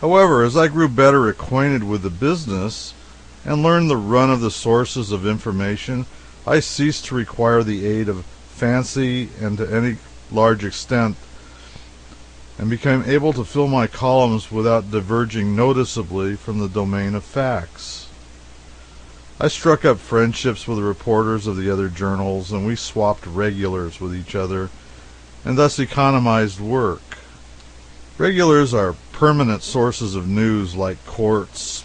However, as I grew better acquainted with the business and learned the run of the sources of information, I ceased to require the aid of fancy and to any large extent, and became able to fill my columns without diverging noticeably from the domain of facts. I struck up friendships with the reporters of the other journals, and we swapped regulars with each other, and thus economized work. Regulars are permanent sources of news like courts,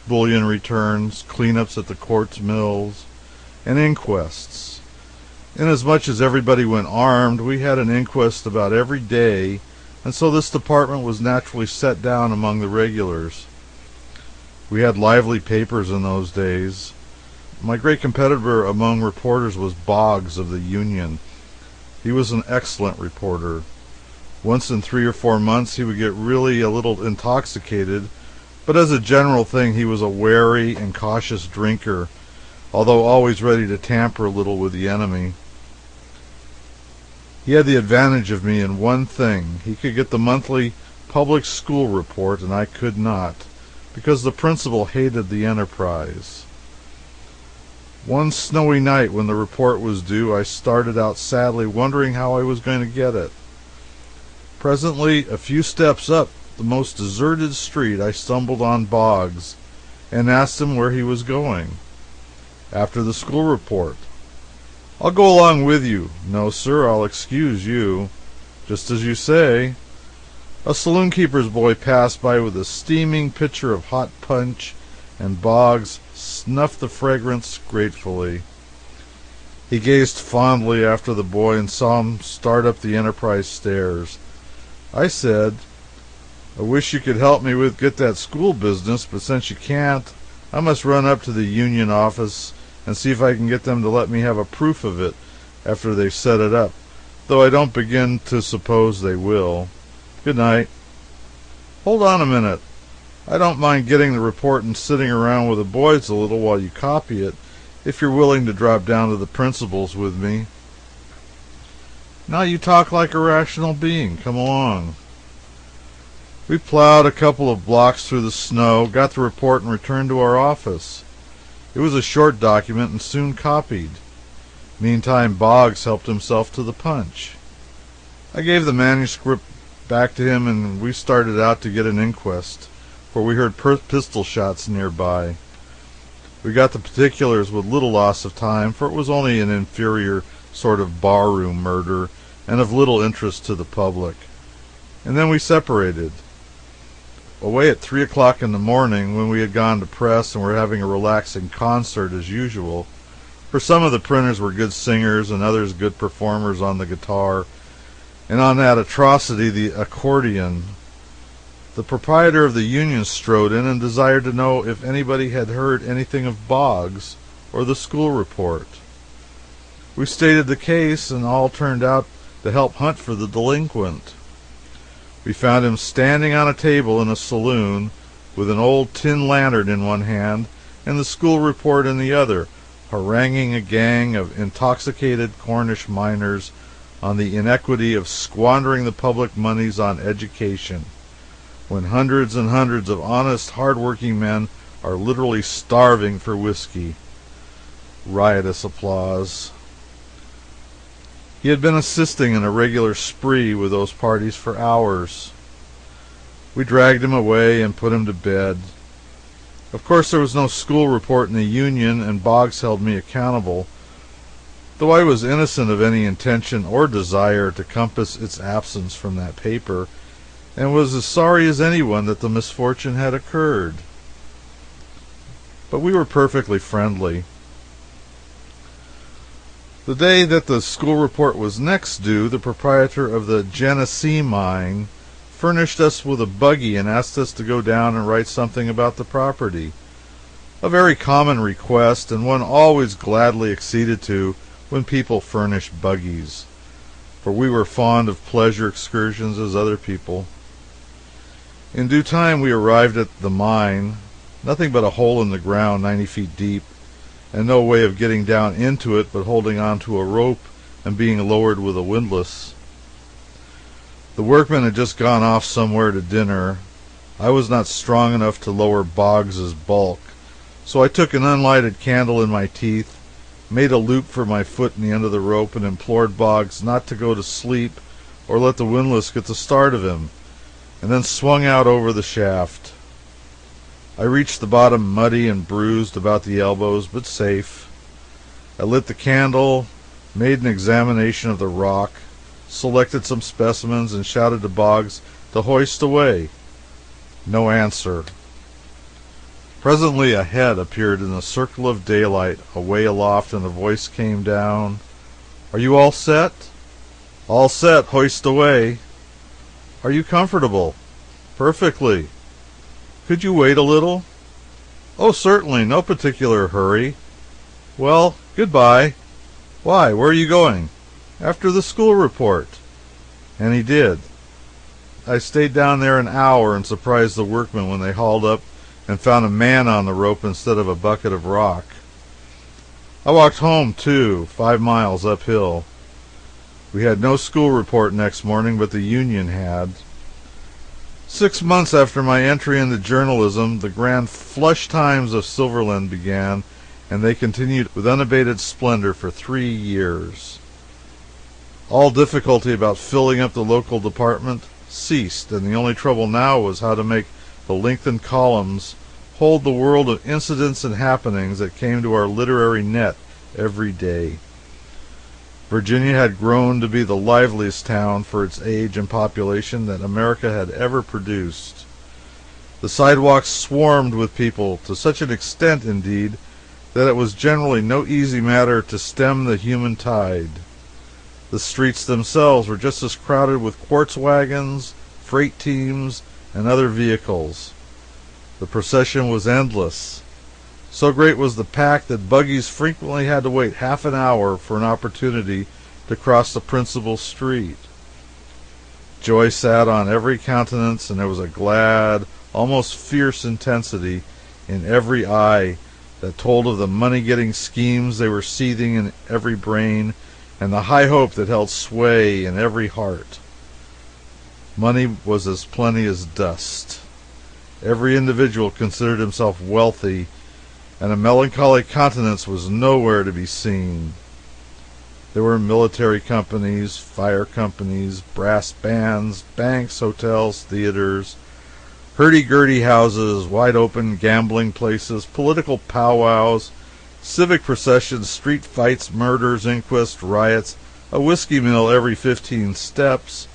bullion returns, cleanups at the courts mills, and inquests. Inasmuch as everybody went armed, we had an inquest about every day, and so this department was naturally set down among the regulars. We had lively papers in those days. My great competitor among reporters was Boggs of the Union. He was an excellent reporter. Once in 3 or 4 months he would get really a little intoxicated, but as a general thing he was a wary and cautious drinker, although always ready to tamper a little with the enemy. He had the advantage of me in one thing. He could get the monthly public school report, and I could not, because the principal hated the enterprise. One snowy night when the report was due, I started out sadly, wondering how I was going to get it. Presently, a few steps up the most deserted street, I stumbled on Boggs and asked him where he was going. After the school report. "I'll go along with you." "No, sir, I'll excuse you." "Just as you say." A saloon-keeper's boy passed by with a steaming pitcher of hot punch, and Boggs snuffed the fragrance gratefully. He gazed fondly after the boy and saw him start up the Enterprise stairs. I said, "I wish you could help me get that school business, but since you can't, I must run up to the Union office and see if I can get them to let me have a proof of it after they've set it up, though I don't begin to suppose they will. Good night." "Hold on a minute. I don't mind getting the report and sitting around with the boys a little while you copy it, if you're willing to drop down to the principal's with me." "Now you talk like a rational being. Come along." We plowed a couple of blocks through the snow, got the report, and returned to our office. It was a short document and soon copied. Meantime, Boggs helped himself to the punch. I gave the manuscript back to him, and we started out to get an inquest, for we heard pistol shots nearby. We got the particulars with little loss of time, for it was only an inferior sort of barroom murder, and of little interest to the public. And then we separated. Away at 3 o'clock in the morning, when we had gone to press and were having a relaxing concert as usual, for some of the printers were good singers and others good performers on the guitar, and on that atrocity, the accordion, the proprietor of the Union strode in and desired to know if anybody had heard anything of Boggs or the school report. We stated the case, and all turned out to help hunt for the delinquent. We found him standing on a table in a saloon with an old tin lantern in one hand and the school report in the other, haranguing a gang of intoxicated Cornish miners on the inequity of squandering the public moneys on education, when hundreds and hundreds of honest, hard-working men are literally starving for whiskey. Riotous applause. He had been assisting in a regular spree with those parties for hours. We dragged him away and put him to bed. Of course there was no school report in the Union, and Boggs held me accountable, though I was innocent of any intention or desire to compass its absence from that paper, and was as sorry as anyone that the misfortune had occurred. But we were perfectly friendly. The day that the school report was next due, the proprietor of the Genesee mine furnished us with a buggy and asked us to go down and write something about the property. A very common request, and one always gladly acceded to when people furnished buggies, for we were fond of pleasure excursions as other people. In due time we arrived at the mine, nothing but a hole in the ground 90 feet deep, and no way of getting down into it but holding on to a rope and being lowered with a windlass. The workmen had just gone off somewhere to dinner. I was not strong enough to lower Boggs's bulk, so I took an unlighted candle in my teeth, made a loop for my foot in the end of the rope, and implored Boggs not to go to sleep or let the windlass get the start of him, and then swung out over the shaft. I reached the bottom muddy and bruised about the elbows, but safe. I lit the candle, made an examination of the rock, selected some specimens, and shouted to Boggs to hoist away. No answer. Presently a head appeared in a circle of daylight away aloft, and a voice came down. "Are you all set?" "All set. Hoist away." "Are you comfortable?" "Perfectly." "Could you wait a little?" "Oh, certainly. No particular hurry." "Well, goodbye." "Why, where are you going?" "After the school report." And he did. I stayed down there an hour and surprised the workmen when they hauled up and found a man on the rope instead of a bucket of rock. I walked home, too, 5 miles uphill. We had no school report next morning, but the union had. 6 months after my entry into journalism, the grand flush times of Silverland began, and they continued with unabated splendor for 3 years. All difficulty about filling up the local department ceased, and the only trouble now was how to make the lengthened columns hold the world of incidents and happenings that came to our literary net every day. Virginia had grown to be the liveliest town for its age and population that America had ever produced. The sidewalks swarmed with people, to such an extent, indeed, that it was generally no easy matter to stem the human tide. The streets themselves were just as crowded with quartz wagons, freight teams, and other vehicles. The procession was endless. So great was the pack that buggies frequently had to wait half an hour for an opportunity to cross the principal street. Joy sat on every countenance, and there was a glad, almost fierce intensity in every eye that told of the money-getting schemes they were seething in every brain, and the high hope that held sway in every heart. Money was as plenty as dust. Every individual considered himself wealthy, and a melancholy countenance was nowhere to be seen. There were military companies, fire companies, brass bands, banks, hotels, theaters, hurdy-gurdy houses, wide-open gambling places, political powwows, civic processions, street fights, murders, inquests, riots, a whiskey mill every 15 steps,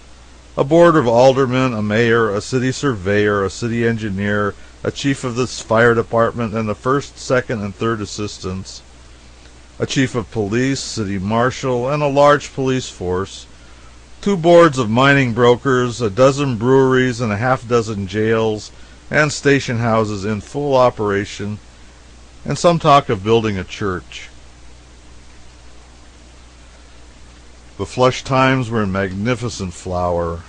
a board of aldermen, a mayor, a city surveyor, a city engineer, a chief of the fire department, and the first, second, and third assistants, a chief of police, city marshal, and a large police force, 2 boards of mining brokers, a dozen breweries, and a half-dozen jails and station houses in full operation, and some talk of building a church. The flush times were in magnificent flower.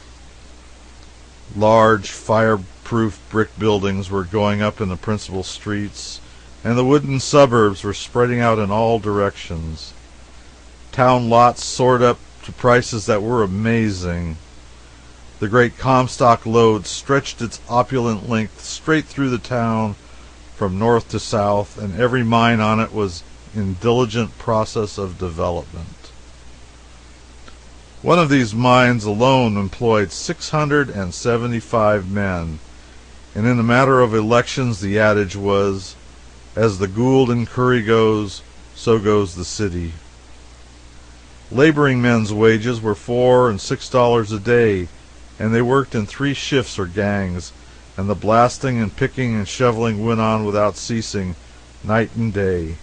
Large, fire-proof brick buildings were going up in the principal streets, and the wooden suburbs were spreading out in all directions. Town lots soared up to prices that were amazing. The great Comstock lode stretched its opulent length straight through the town from north to south, and every mine on it was in diligent process of development. One of these mines alone employed 675 men, and in the matter of elections the adage was, "As the Gould and Curry goes, so goes the city." Laboring men's wages were $4 and $6 a day, and they worked in 3 shifts or gangs, and the blasting and picking and shoveling went on without ceasing, night and day.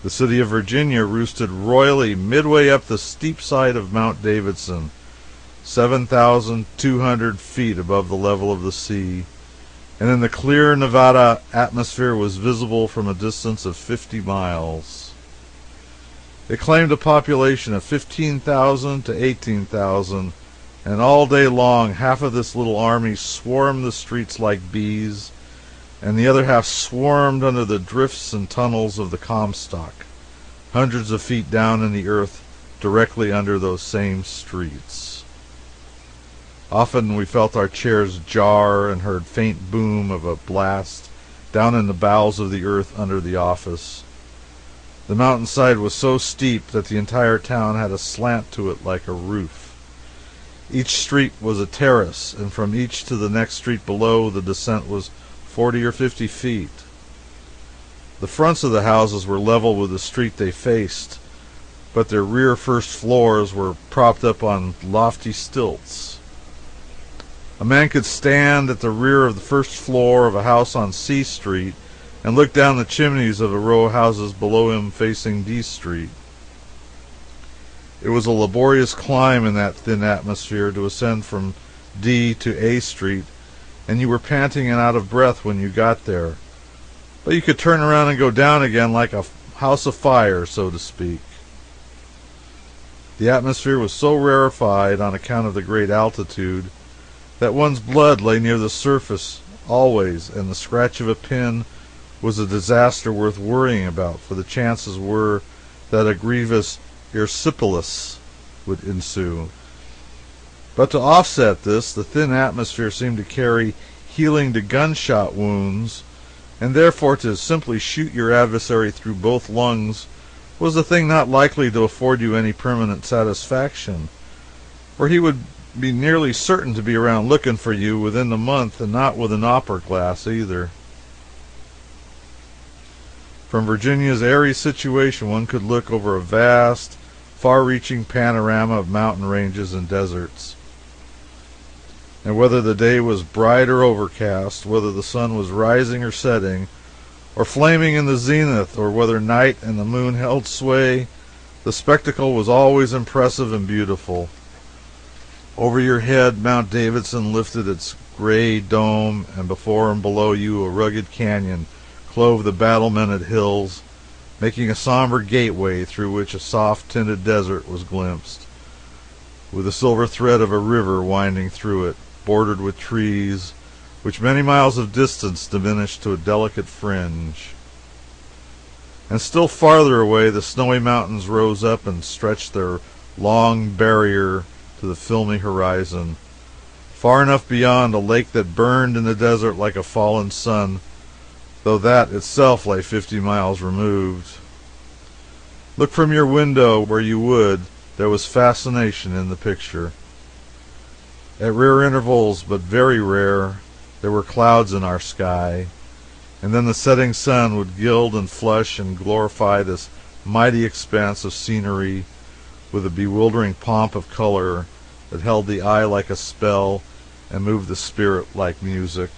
The city of Virginia roosted royally midway up the steep side of Mount Davidson, 7,200 feet above the level of the sea, and in the clear Nevada atmosphere was visible from a distance of 50 miles. It claimed a population of 15,000 to 18,000, and all day long half of this little army swarmed the streets like bees, and the other half swarmed under the drifts and tunnels of the Comstock, hundreds of feet down in the earth directly under those same streets. Often we felt our chairs jar and heard faint boom of a blast down in the bowels of the earth under the office. The mountainside was so steep that the entire town had a slant to it like a roof. Each street was a terrace, and from each to the next street below the descent was 40 or 50 feet. The fronts of the houses were level with the street they faced, but their rear first floors were propped up on lofty stilts. A man could stand at the rear of the first floor of a house on C Street and look down the chimneys of a row of houses below him facing D Street. It was a laborious climb in that thin atmosphere to ascend from D to A Street, and you were panting and out of breath when you got there. But you could turn around and go down again like a house afire, so to speak. The atmosphere was so rarefied on account of the great altitude that one's blood lay near the surface always, and the scratch of a pin was a disaster worth worrying about, for the chances were that a grievous erysipelas would ensue. But to offset this, the thin atmosphere seemed to carry healing to gunshot wounds, and therefore to simply shoot your adversary through both lungs was a thing not likely to afford you any permanent satisfaction, for he would be nearly certain to be around looking for you within the month, and not with an opera glass either. From Virginia's airy situation one could look over a vast, far-reaching panorama of mountain ranges and deserts. And whether the day was bright or overcast, whether the sun was rising or setting, or flaming in the zenith, or whether night and the moon held sway, the spectacle was always impressive and beautiful. Over your head Mount Davidson lifted its gray dome, and before and below you a rugged canyon clove the battlemented hills, making a somber gateway through which a soft-tinted desert was glimpsed, with the silver thread of a river winding through it, bordered with trees, which many miles of distance diminished to a delicate fringe. And still farther away the snowy mountains rose up and stretched their long barrier to the filmy horizon, far enough beyond a lake that burned in the desert like a fallen sun, though that itself lay 50 miles removed. Look from your window where you would, there was fascination in the picture. At rare intervals, but very rare, there were clouds in our sky, and then the setting sun would gild and flush and glorify this mighty expanse of scenery with a bewildering pomp of color that held the eye like a spell and moved the spirit like music.